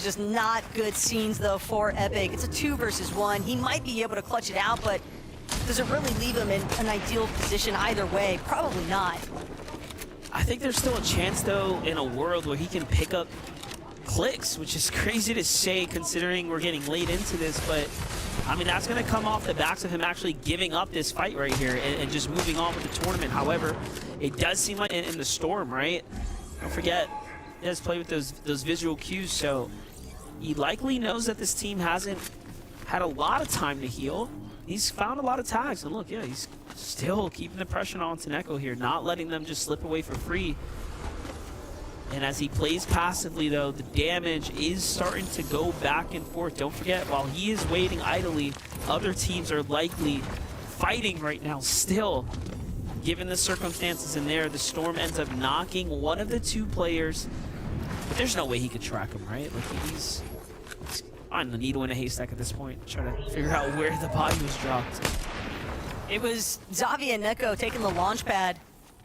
is just not good scenes, though, for Epic. It's a 2 versus 1. He might be able to clutch it out, but does it really leave him in an ideal position either way? Probably not. I think there's still a chance, though, in a world where he can pick up clicks, which is crazy to say considering we're getting late into this, but I mean, that's going to come off the backs of him actually giving up this fight right here and just moving on with the tournament. However, it does seem like in the Storm, right? Don't forget, he does play with those visual cues, so he likely knows that this team hasn't had a lot of time to heal. He's found a lot of tags, and look, yeah, he's still keeping the pressure on Teneko here, not letting them just slip away for free. And as he plays passively, though, the damage is starting to go back and forth. Don't forget, while he is waiting idly, other teams are likely fighting right now still. Given the circumstances in there, the Storm ends up knocking one of the 2 players. But there's no way he could track him, right? Like, he's on the needle in a haystack at this point, trying to figure out where the body was dropped. It was Xavi and Neko taking the launch pad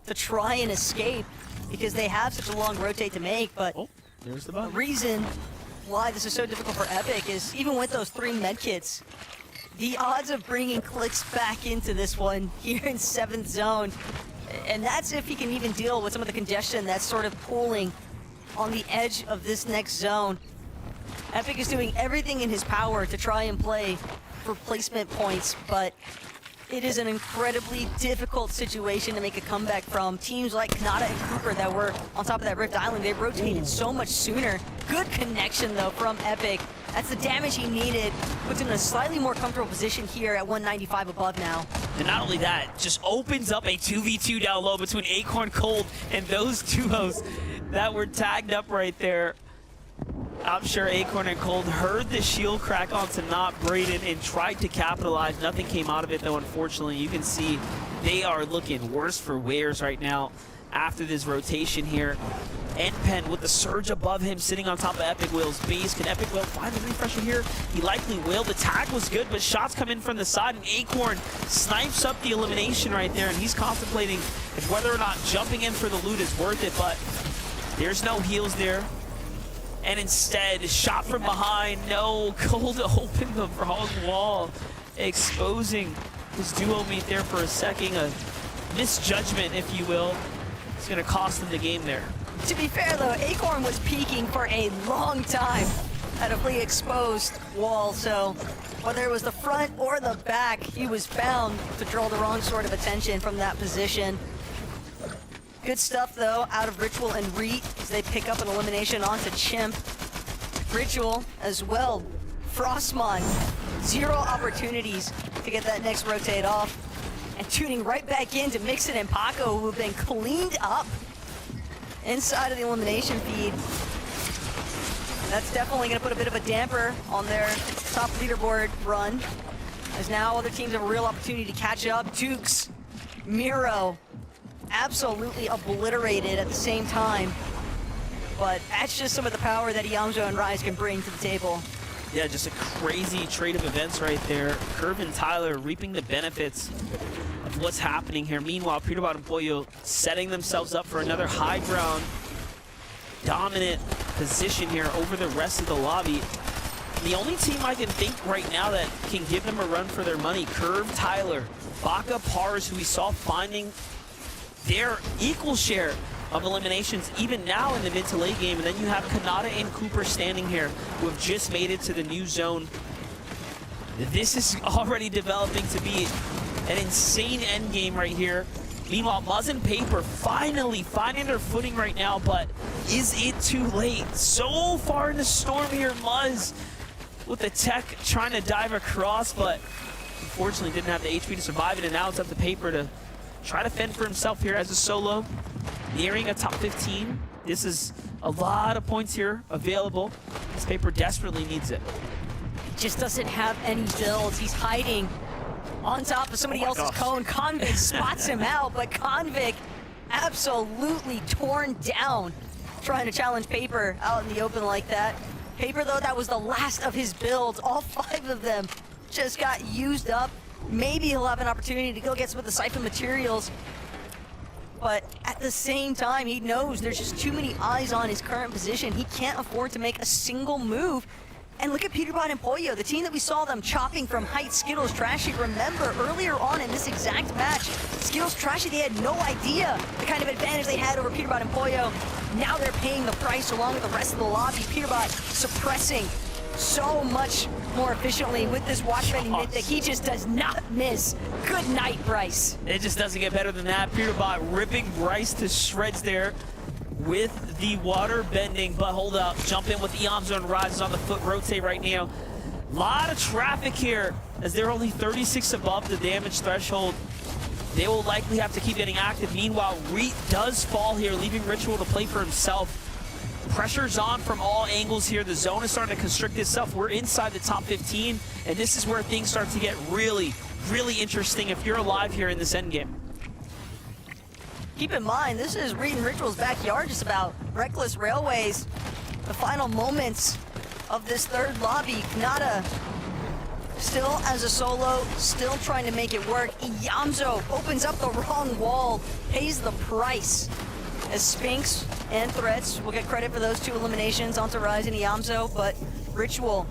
to try and escape because they have such a long rotate to make, but there's the the reason why this is so difficult for Epic is even with those 3 medkits, the odds of bringing Clix back into this one here in 7th zone, and that's if he can even deal with some of the congestion that's sort of pooling on the edge of this next zone. Epic is doing everything in his power to try and play for placement points, but it is an incredibly difficult situation to make a comeback from. Teams like Kanata and Cooper that were on top of that Rift Island, they rotated so much sooner. Good connection, though, from Epic. That's the damage he needed. Puts him in a slightly more comfortable position here at 195 above now. And not only that, just opens up a 2v2 down low between Acorn Cold and those duos that were tagged up right there. I'm sure Acorn and Cold heard the shield crack onto Not Braden and tried to capitalize. Nothing came out of it, though, unfortunately. You can see they are looking worse for wears right now after this rotation here. Endpen with the surge above him sitting on top of Epic Will's base. Can Epic Will find the refresher here? He likely will. The tag was good, but shots come in from the side, and Acorn snipes up the elimination right there, and he's contemplating if whether or not jumping in for the loot is worth it, but there's no heals there. And instead, shot from behind. No, Cold opened the wrong wall, exposing his duo mate there for a second. A misjudgment, if you will. It's going to cost him the game there. To be fair, though, Acorn was peeking for a long time at a fully exposed wall, so whether it was the front or the back, he was bound to draw the wrong sort of attention from that position. Good stuff, though, out of Ritual and Reet as they pick up an elimination onto Chimp. Ritual as well. Frostmon, 0 opportunities to get that next rotate off. And tuning right back into Mixit and Paco, who have been cleaned up inside of the elimination feed. And that's definitely going to put a bit of a damper on their top leaderboard run, as now other teams have a real opportunity to catch up. Dukes, Miro, absolutely obliterated at the same time. But that's just some of the power that Yamjo and Rise can bring to the table. Yeah, just a crazy trade of events right there. Curve and Tyler reaping the benefits of what's happening here. Meanwhile, Prioridad and Pollo setting themselves up for another high ground, dominant position here over the rest of the lobby. The only team I can think right now that can give them a run for their money, Curve, Tyler, Baka, Pars, who we saw finding their equal share of eliminations even now in the mid to late game. And then you have Kanata and Cooper standing here who have just made it to the new zone. This is already developing to be an insane end game right here. Meanwhile, Muzz and Paper finally finding their footing right now, but is it too late? So far in the storm here, Muzz with the tech trying to dive across, but unfortunately didn't have the HP to survive it, and now it's up to Paper to try to fend for himself here as a solo. Nearing a top 15. This is a lot of points here available. This Paper desperately needs it. He just doesn't have any builds. He's hiding on top of somebody else's cone. Convict spots him out, but Convict absolutely torn down trying to challenge Paper out in the open like that. Paper, though, that was the last of his builds. All 5 of them just got used up. Maybe he'll have an opportunity to go get some of the siphon materials. but at the same time, he knows there's just too many eyes on his current position. He can't afford to make a single move. And look at Peterbot and Pollo, the team that we saw them chopping from height. Skittles Trashy, remember earlier on in this exact match, Skittles Trashy, they had no idea the kind of advantage they had over Peterbot and Pollo. Now they're paying the price along with the rest of the lobby. Peterbot suppressing so much more efficiently with this watch bending mid that he just does not miss. Good night, Bryce. It just doesn't get better than that. Peterbot ripping Bryce to shreds there with the water bending, but hold up, jump in with Iamzo and Rises on the foot rotate right now. Lot of traffic here as they're only 36 above the damage threshold. They will likely have to keep getting active. Meanwhile, Reet does fall here, leaving Ritual to play for himself. Pressure's on from all angles here. The zone is starting to constrict itself. We're inside the top 15, and this is where things start to get really, really interesting if you're alive here in this endgame. Keep in mind, this is Reet and Ritual's backyard, just about. Reckless Railways, the final moments of this third lobby. Kanata still as a solo, still trying to make it work. Iamzo opens up the wrong wall, pays the price. As Spinks and Threats will get credit for those two eliminations onto Rise and Iamzo, but Ritual,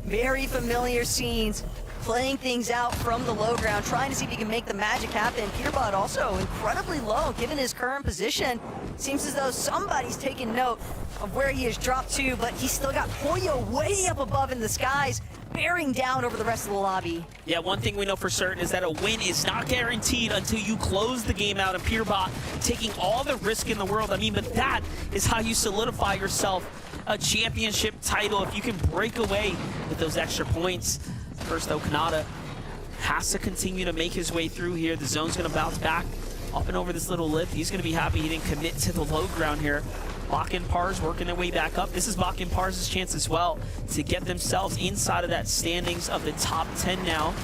very familiar scenes, playing things out from the low ground, trying to see if he can make the magic happen. Peterbot also incredibly low, given his current position. Seems as though somebody's taking note of where he has dropped to, but he's still got Pollo way up above in the skies, bearing down over the rest of the lobby. Yeah, one thing we know for certain is that a win is not guaranteed until you close the game out, and Peterbot taking all the risk in the world. I mean, but that is how you solidify yourself a championship title, if you can break away with those extra points. First though, Kanata has to continue to make his way through here. The zone's gonna bounce back up and over this little lip. He's gonna be happy he didn't commit to the low ground here. Bak and Pars working their way back up. This is Bak and Pars' chance as well to get themselves inside of that standings of the top 10 now.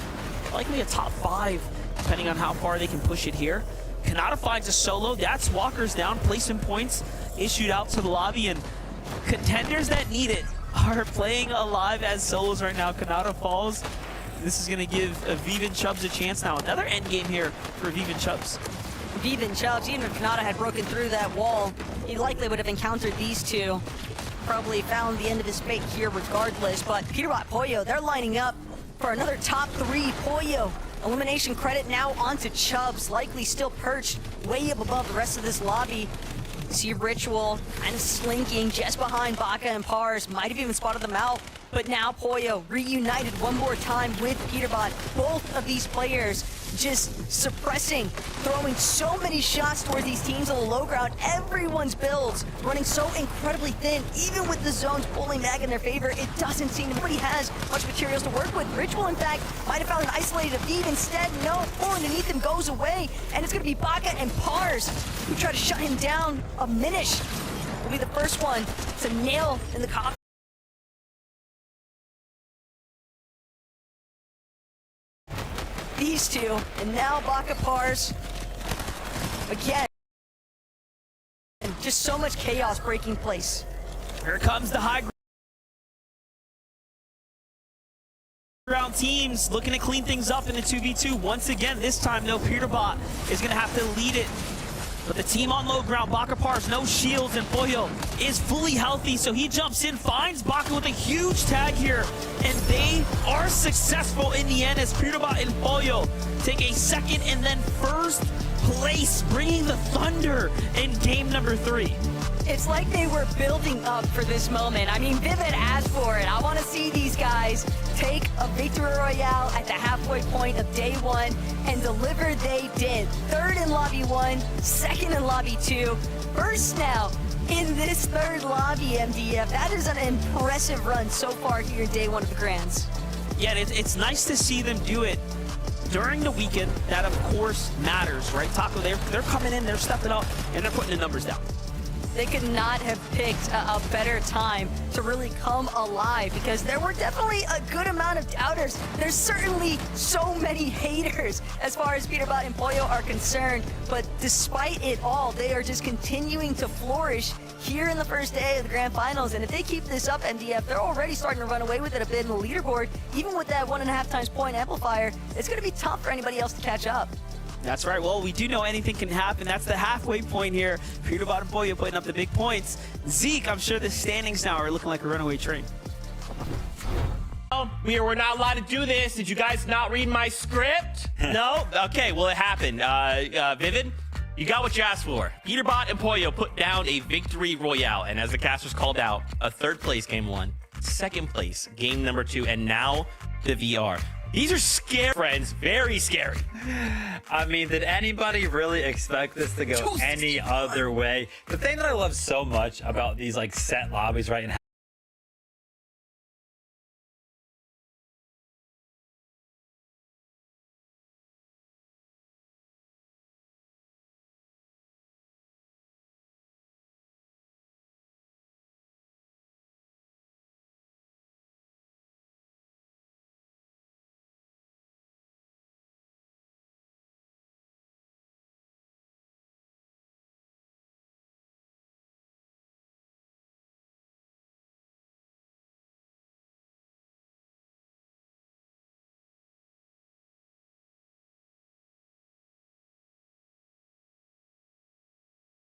Likely a top 5, depending on how far they can push it here. Kanata finds a solo. That's Walker's down. Placement points issued out to the lobby, and contenders that need it are playing alive as solos right now. Kanata falls. This is going to give Viv and Chubbs a chance now. Another end game here for Viv and Chubbs. Viv and Chubbs, even if Kanata had broken through that wall, he likely would have encountered these two. Probably found the end of his fate here regardless, but Peterbot, Pollo, they're lining up for another top 3. Pollo, elimination credit now onto Chubbs, likely still perched way up above the rest of this lobby. See Ritual kind of slinking just behind Baka and Pars, might have even spotted them out, but now Pollo reunited one more time with Peterbot. Both of these players just suppressing, throwing so many shots towards these teams on the low ground. Everyone's builds running so incredibly thin, even with the zones pulling back in their favor. It doesn't seem nobody has much materials to work with. Ritual, in fact, might have found an isolated Viv. Instead, no, pull underneath him goes away, and it's going to be Baka and Pars who try to shut him down. A Minish will be the first one to nail in the coffin. These two, and now Baka Pars again. And just so much chaos breaking place. Here comes the high ground teams looking to clean things up in the 2v2. Once again, this time though, Peterbot is going to have to lead it. But the team on low ground, Baka Pars, no shields, and Pollo is fully healthy, so he jumps in, finds Baka with a huge tag here, and they are successful in the end as Peterbot and Pollo take a second and then first place, bringing the Thunder in game number 3. It's like they were building up for this moment. I mean, Vivid asked for it. I want to see these guys take a victory royale at the halfway point of day 1, and deliver they did. Third in lobby 1, second in lobby 2, first now in this third lobby, MDF. That is an impressive run so far here in day 1 of the Grands. Yeah, it's nice to see them do it during the weekend. That, of course, matters, right? Taco, they're coming in, they're stepping up, and they're putting the numbers down. They could not have picked a better time to really come alive, because there were definitely a good amount of doubters. There's certainly so many haters as far as Peterbot and Pollo are concerned, but despite it all, they are just continuing to flourish here in the first day of the Grand Finals. And if they keep this up, MDF, they're already starting to run away with it a bit in the leaderboard. Even with that 1.5 times point amplifier, it's going to be tough for anybody else to catch up. That's right. Well, we do know anything can happen. That's the halfway point here. Peter Bot and Pollo putting up the big points. Zeke, I'm sure the standings now are looking like a runaway train. We're not allowed to do this. Did you guys not read my script? No? Okay, well, it happened. Vivid, you got what you asked for. Peterbot and Pollo put down a victory royale, and as the casters called out, a third place game 1, second place game number 2, and now the VR. These are scary, friends. Very scary. I mean, did anybody really expect this to go any other way? The thing that I love so much about these like set lobbies, right, and